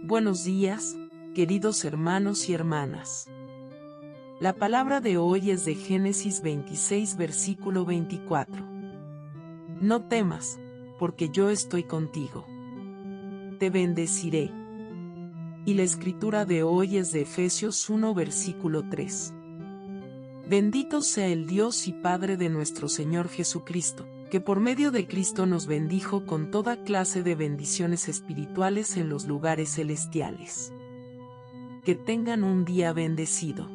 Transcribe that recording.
Buenos días, queridos hermanos y hermanas. La palabra de hoy es de Génesis 26, versículo 24. No temas, porque yo estoy contigo. Te bendeciré. Y la escritura de hoy es de Efesios 1, versículo 3. Bendito sea el Dios y Padre de nuestro Señor Jesucristo, que por medio de Cristo nos bendijo con toda clase de bendiciones espirituales en los lugares celestiales. Que tengan un día bendecido.